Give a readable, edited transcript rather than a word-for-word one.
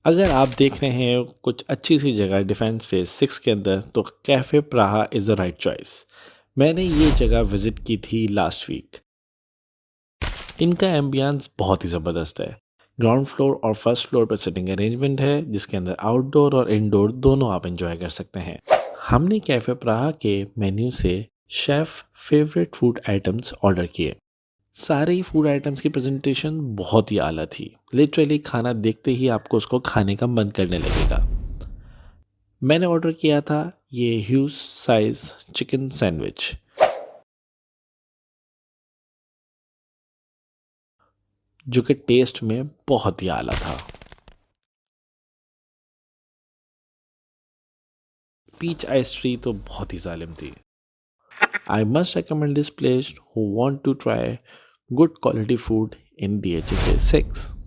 अगर आप देख रहे हैं कुछ अच्छी सी जगह डिफेंस फेज 6 के अंदर तो cafe Praha is the right choice. मैंने ये जगह विज़िट की थी लास्ट वीक। इनका एम्बियंस बहुत ही ज़बरदस्त है। ग्राउंड फ्लोर और फर्स्ट फ्लोर पर सिटिंग अरेंजमेंट है जिसके अंदर आउटडोर और इनडोर दोनों आप एंजॉय कर सकते हैं। हमने कैफ़े प्राहा के मेन्यू से chef favourite food items order किए। सारे ही फूड आइटम्स की प्रेजेंटेशन बहुत ही आला थी। लिटरली खाना देखते ही आपको उसको खाने का मन करने लगेगा। मैंने ऑर्डर किया था ये ह्यूज साइज चिकन सैंडविच जो कि टेस्ट में बहुत ही आला था। पीच आइस तो बहुत ही जालिम थी। I must recommend this place who want to try good quality food in DHA 6।